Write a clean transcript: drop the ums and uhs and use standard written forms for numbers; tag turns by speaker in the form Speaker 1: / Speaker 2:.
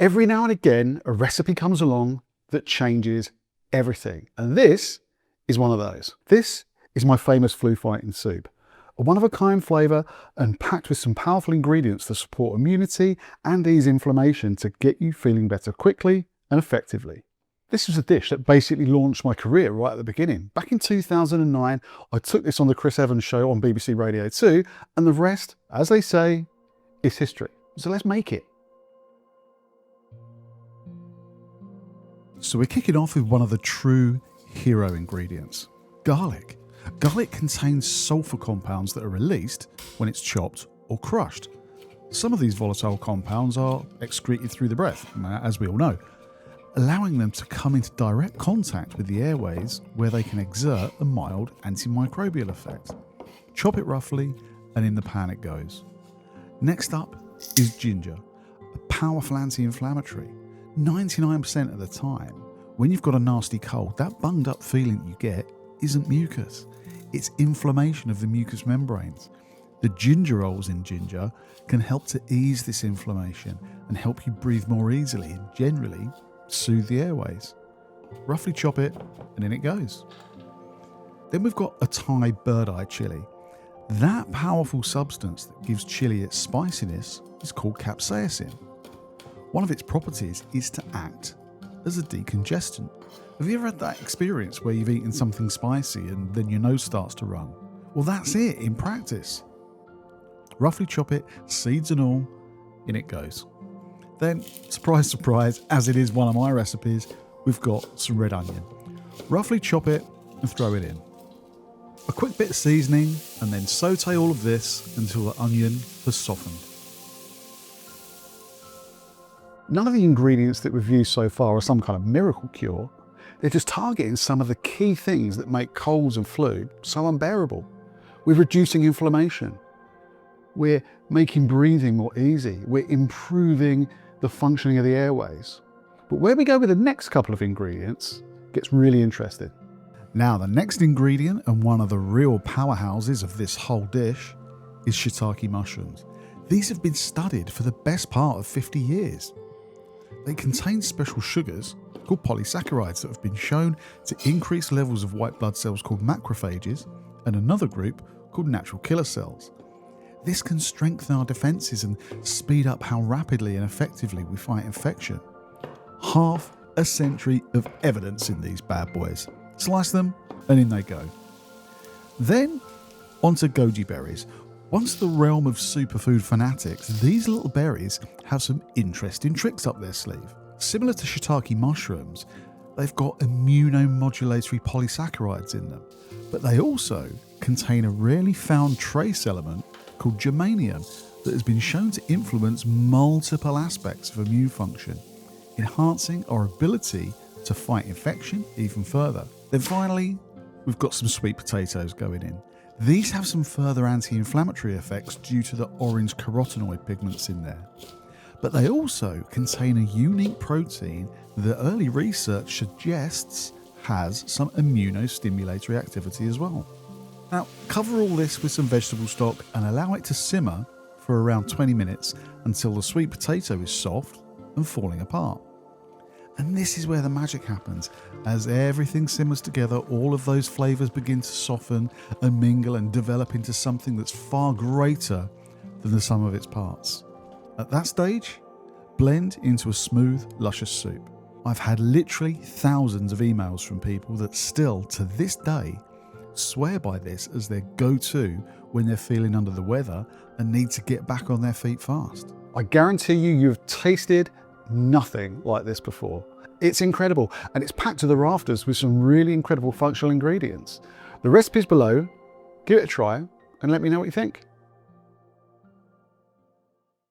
Speaker 1: Every now and again, a recipe comes along that changes everything. And this is one of those. This is my famous flu fighting soup. A one-of-a-kind flavour and packed with some powerful ingredients to support immunity and ease inflammation to get you feeling better quickly and effectively. This was a dish that basically launched my career right at the beginning. Back in 2009, I took this on the Chris Evans show on BBC Radio 2, and the rest, as they say, is history. So let's make it. So we're kicking off with one of the true hero ingredients, garlic. Garlic contains sulphur compounds that are released when it's chopped or crushed. Some of these volatile compounds are excreted through the breath, as we all know, allowing them to come into direct contact with the airways where they can exert a mild antimicrobial effect. Chop it roughly and in the pan it goes. Next up is ginger, a powerful anti-inflammatory. 99% of the time, when you've got a nasty cold, that bunged up feeling you get isn't mucus. It's inflammation of the mucous membranes. The gingerols in ginger can help to ease this inflammation and help you breathe more easily and generally soothe the airways. Roughly chop it and in it goes. Then we've got a Thai bird-eye chili. That powerful substance that gives chili its spiciness is called capsaicin. One of its properties is to act as a decongestant. Have you ever had that experience where you've eaten something spicy and then your nose starts to run? Well, that's it in practice. Roughly chop it, seeds and all, in it goes. Then, surprise, surprise, as it is one of my recipes, we've got some red onion. Roughly chop it and throw it in. A quick bit of seasoning and then saute all of this until the onion has softened. None of the ingredients that we've used so far are some kind of miracle cure. They're just targeting some of the key things that make colds and flu so unbearable. We're reducing inflammation. We're making breathing more easy. We're improving the functioning of the airways. But where we go with the next couple of ingredients gets really interesting. Now, the next ingredient and one of the real powerhouses of this whole dish is shiitake mushrooms. These have been studied for the best part of 50 years. They contain special sugars called polysaccharides that have been shown to increase levels of white blood cells called macrophages and another group called natural killer cells. This can strengthen our defences and speed up how rapidly and effectively we fight infection. Half a century of evidence in these bad boys. Slice them and in they go. Then onto goji berries. Once the realm of superfood fanatics, these little berries have some interesting tricks up their sleeve. Similar to shiitake mushrooms, they've got immunomodulatory polysaccharides in them, but they also contain a rarely found trace element called germanium that has been shown to influence multiple aspects of immune function, enhancing our ability to fight infection even further. Then finally, we've got some sweet potatoes going in. These have some further anti-inflammatory effects due to the orange carotenoid pigments in there. But they also contain a unique protein that early research suggests has some immunostimulatory activity as well. Now, cover all this with some vegetable stock and allow it to simmer for around 20 minutes until the sweet potato is soft and falling apart. And this is where the magic happens. As everything simmers together, all of those flavours begin to soften and mingle and develop into something that's far greater than the sum of its parts. At that stage, blend into a smooth, luscious soup. I've had literally thousands of emails from people that still, to this day, swear by this as their go-to when they're feeling under the weather and need to get back on their feet fast. I guarantee you've tasted nothing like this before. It's incredible, and it's packed to the rafters with some really incredible functional ingredients. The recipe's below. Give it a try and let me know what you think.